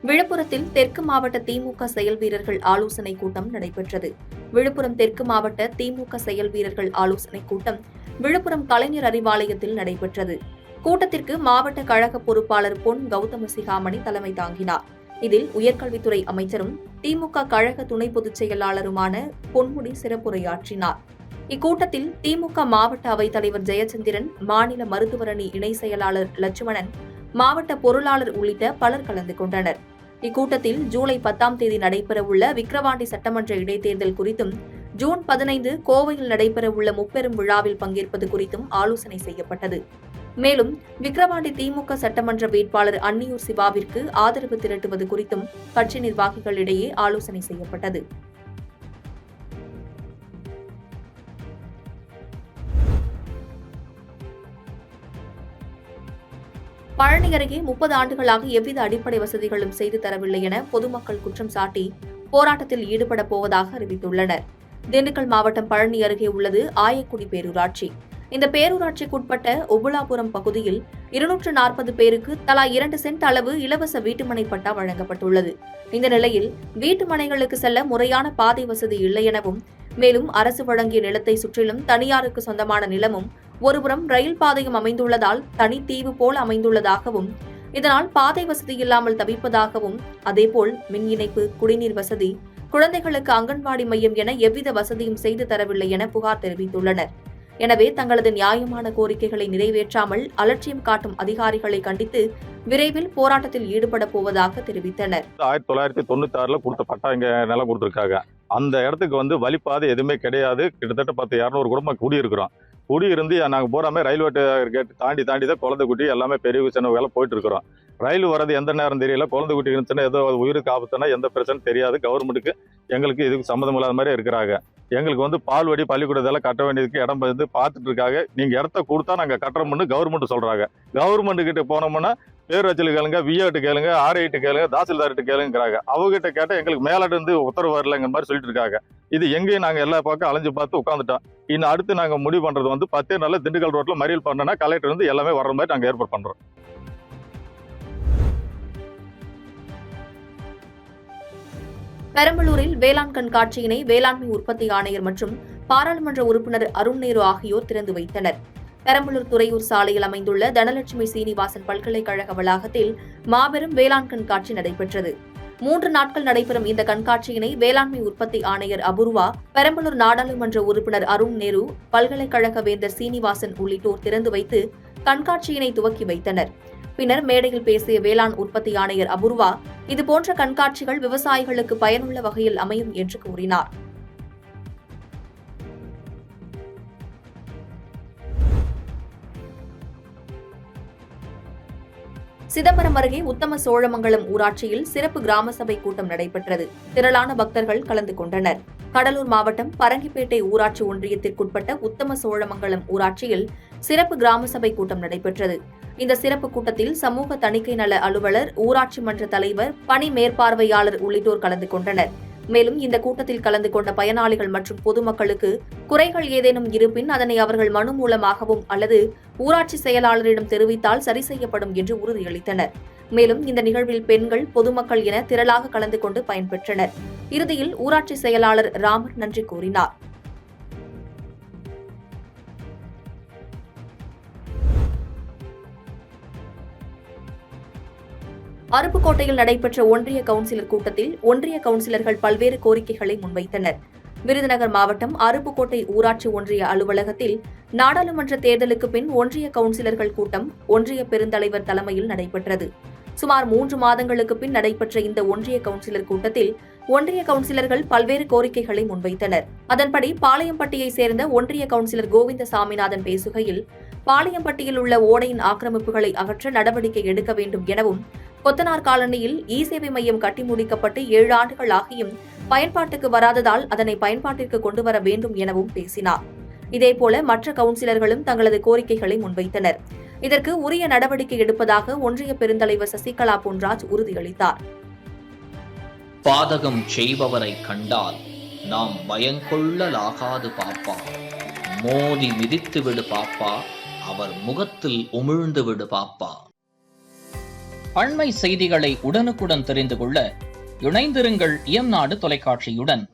விழுப்புரத்தில் தெற்கு மாவட்ட திமுக செயல் வீரர்கள் ஆலோசனை கூட்டம் நடைபெற்றது. விழுப்புரம் தெற்கு மாவட்ட திமுக செயல் வீரர்கள் ஆலோசனை கூட்டம் விழுப்புரம் கலைஞர் அறிவாலயத்தில் நடைபெற்றது. கூட்டத்திற்கு மாவட்ட கழக பொறுப்பாளர் பொன் கௌதம சிகாமணி தலைமை தாங்கினார். இதில் உயர்கல்வித்துறை அமைச்சரும் திமுக கழக துணை பொதுச் செயலாளருமான பொன்முடி சிறப்புரையாற்றினார். இக்கூட்டத்தில் திமுக மாவட்ட அவைத்தலைவர் ஜெயச்சந்திரன், மாநில மருத்துவரணி இணை செயலாளர் லட்சுமணன், மாவட்ட பொருளாளர் உள்ளிட்ட பலர் கலந்து கொண்டனர். இக்கூட்டத்தில் ஜூலை 10ஆம் தேதி நடைபெறவுள்ள விக்கிரவாண்டி சட்டமன்ற இடைத்தேர்தல் குறித்தும், ஜூன் 15 கோவையில் நடைபெறவுள்ள முப்பெரும் விழாவில் பங்கேற்பது குறித்தும் ஆலோசனை செய்யப்பட்டது. மேலும் விக்கிரவாண்டி திமுக சட்டமன்ற வேட்பாளர் அன்னியூர் சிவாவிற்கு ஆதரவு திரட்டுவது குறித்தும் கட்சி நிர்வாகிகளிடையே ஆலோசனை செய்யப்பட்டது. பழனி அருகே 30 ஆண்டுகளாக எவ்வித அடிப்படை வசதிகளும் செய்து தரவில்லை என பொதுமக்கள் குற்றம் சாட்டி போராட்டத்தில் ஈடுபட போவதாக அறிவித்துள்ளனர். திண்டுக்கல் மாவட்டம் பழனி அருகே உள்ளது ஆயக்குடி பேரூராட்சி. இந்த பேரூராட்சிக்குட்பட்ட ஒபுலாபுரம் பகுதியில் 240 பேருக்கு தலா 2 சென்ட் அளவு இலவச வீட்டுமனை பட்டா வழங்கப்பட்டுள்ளது. இந்த நிலையில் வீட்டுமனைகளுக்கு செல்ல முறையான பாதை வசதி இல்லை எனவும், மேலும் அரசு வழங்கிய நிலத்தை சுற்றிலும் தனியாருக்கு சொந்தமான நிலமும், ஒருபுறம் ரயில் பாதையும் அமைந்துள்ளதால் தனித்தீவு போல் அமைந்துள்ளதாகவும், இதனால் பாதை வசதி இல்லாமல் தவிப்பதாகவும், அதேபோல் மின் இணைப்பு, குடிநீர் வசதி, குழந்தைகளுக்கு அங்கன்வாடி மையம் என எவ்வித வசதியும் செய்து தரவில்லை என புகார் தெரிவித்துள்ளனர். எனவே தங்களது நியாயமான கோரிக்கைகளை நிறைவேற்றாமல் அலட்சியம் காட்டும் அதிகாரிகளை கண்டித்து விரைவில் போராட்டத்தில் ஈடுபட போவதாக தெரிவித்தனர். 1996 கொடுத்த பட்டா இங்க நிலம் கொடுத்திருக்காங்க. அந்த இடத்துக்கு வழிப்பாதை எதுவுமே கிடையாது. கிட்டத்தட்ட 1000-200 குடும்பம் குடியிருக்கிறோம். குடியிருந்து நாங்கள் போறாமே ரயில்வே கேட் தாண்டி தான் குழந்தை குட்டி எல்லாமே பெரிய சின்னவங்க போயிட்டு இருக்கிறோம். ரயில் வர்றது எந்த நேரம் தெரியல. குழந்தை குட்டி இருந்துச்சுன்னா ஏதோ உயிருக்கு ஆபத்துனா எந்த பிரச்சனை தெரியாது. கவர்மெண்ட்டுக்கு எங்களுக்கு இதுக்கு சம்மந்தம் இல்லாத மாதிரி இருக்கிறாங்க. எங்களுக்கு பால்வடி பள்ளிக்கூடம் இதெல்லாம் கட்ட வேண்டியதுக்கு இடம் பார்த்துட்டு இருக்காங்க. நீங்க இடத்த கொடுத்தா நாங்கள் கட்டுறோம்னு கவர்மெண்ட் சொல்றாங்க. கவர்மெண்ட் கிட்ட போனோம்னா பேரூராட்சியில் கேளுங்க, விஏட்டு கேளுங்க, ஆர்ஐட்டு கேளுங்க, தாசில்தார்கிட்ட கேளுங்கிறாங்க. அவங்ககிட்ட கேட்டால் எங்களுக்கு மேலிட இருந்து உத்தரவு வரலைங்கிற மாதிரி சொல்லிட்டு இருக்காங்க. இது எங்கேயும் நாங்கள் எல்லா பக்கம் அலைஞ்சு பார்த்து உட்காந்துட்டோம். இன்னும் அடுத்து நாங்கள் முடிவு பண்றது 10 நாளில் திண்டுக்கல் ரோட்ல மறியல் பண்ணனா கலெக்டர் எல்லாமே வர்ற மாதிரி நாங்கள் ஏற்பாடு பண்றோம். பெரம்பலூரில் வேளாண் கண்காட்சியினை வேளாண்மை உற்பத்தி ஆணையர் மற்றும் பாராளுமன்ற உறுப்பினர் அருண் நேரு ஆகியோர் திறந்து வைத்தனர். பெரம்பலூர் துறையூர் சாலையில் அமைந்துள்ள தனலட்சுமி சீனிவாசன் பல்கலைக்கழக வளாகத்தில் மாபெரும் வேளாண் கண்காட்சி நடைபெற்றது. 3 நாட்கள் நடைபெறும் இந்த கண்காட்சியினை வேளாண்மை உற்பத்தி ஆணையர் அபூர்வா, பெரம்பலூர் நாடாளுமன்ற உறுப்பினர் அருண் நேரு, பல்கலைக்கழக வேந்தர் சீனிவாசன் உள்ளிட்டோர் திறந்து வைத்து கண்காட்சியினை துவக்கி வைத்தனர். பின்னர் மேடையில் பேசிய வேளாண் உற்பத்தி ஆணையர் அபூர்வா, இதுபோன்ற கண்காட்சிகள் விவசாயிகளுக்கு பயனுள்ள வகையில் அமையும் என்று கூறினார். சிதம்பரம் அருகே உத்தம சோழமங்கலம் ஊராட்சியில் சிறப்பு கிராம சபை கூட்டம் நடைபெற்றது. திரளான பக்தர்கள் கலந்து கொண்டனர். கடலூர் மாவட்டம் பரங்கிப்பேட்டை ஊராட்சி ஒன்றியத்திற்குட்பட்ட உத்தம சோழமங்கலம் ஊராட்சியில் சிறப்பு கிராம சபை கூட்டம் நடைபெற்றது. இந்த சிறப்பு கூட்டத்தில் சமூக தணிக்கை நல அலுவலர், ஊராட்சி மன்ற தலைவர், பணி மேற்பார்வையாளர் உள்ளிட்டோர் கலந்து கொண்டனர். மேலும் இந்த கூட்டத்தில் கலந்து கொண்ட பயனாளிகள் மற்றும் பொதுமக்களுக்கு குறைகள் ஏதேனும் இருப்பின் அதனை அவர்கள் மனு மூலமாகவும் அல்லது ஊராட்சி செயலாளரிடம் தெரிவித்தால் சரி செய்யப்படும் என்று உறுதியளித்தனர். மேலும் இந்த நிகழ்வில் பெண்கள், பொதுமக்கள் என திரளாக கலந்து கொண்டு பயன்பெற்றனர். இறுதியில் ஊராட்சி செயலாளர் ராமர் நன்றி கூறினார். அருப்புக்கோட்டையில் நடைபெற்ற ஒன்றிய கவுன்சிலர் கூட்டத்தில் ஒன்றிய கவுன்சிலர்கள் பல்வேறு கோரிக்கைகளை முன்வைத்தனர். விருதுநகர் மாவட்டம் அருப்புக்கோட்டை ஊராட்சி ஒன்றிய அலுவலகத்தில் நாடாளுமன்ற தேர்தலுக்கு பின் ஒன்றிய கவுன்சிலர்கள் கூட்டம் ஒன்றிய பெருந்தலைவர் தலைமையில் நடைபெற்றது. சுமார் 3 மாதங்களுக்கு பின் நடைபெற்ற இந்த ஒன்றிய கவுன்சிலர் கூட்டத்தில் ஒன்றிய கவுன்சிலர்கள் பல்வேறு கோரிக்கைகளை முன்வைத்தனர். அதன்படி பாளையம்பட்டியைச் சேர்ந்த ஒன்றிய கவுன்சிலர் கோவிந்த சாமிநாதன் பேசுகையில், பாளையம்பட்டியில் உள்ள ஓடையின் ஆக்கிரமிப்புகளை அகற்ற நடவடிக்கை எடுக்க வேண்டும் எனவும், கொத்தனார் காலனியில் இ-சேவை மையம் கட்டி முடிக்கப்பட்டு 7 ஆண்டுகள் ஆகியும் பயன்பாட்டுக்கு வராததால் அதனை பயன்பாட்டிற்கு கொண்டுவர வேண்டும் எனவும் பேசினார். இதேபோல மற்ற கவுன்சிலர்களும் தங்களது கோரிக்கைகளை முன்வைத்தனர். இதற்கு உரிய நடவடிக்கை எடுப்பதாக ஒன்றிய பெருந்தலைவர் சசிகலா பொன்ராஜ் உறுதியளித்தார். பாதகம் செய்பவரை கண்டால் நாம் பயங்கொள்ளலாகாது பாப்பா. மோதி மிதித்து விடு பாப்பா, அவர் முகத்தில் உமிழ்ந்து விடு பாப்பா. அண்மை செய்திகளை உடனுக்குடன் தெரிந்து கொள்ள இணைந்திருங்கள் இயம்நாடு தொலைக்காட்சியுடன்.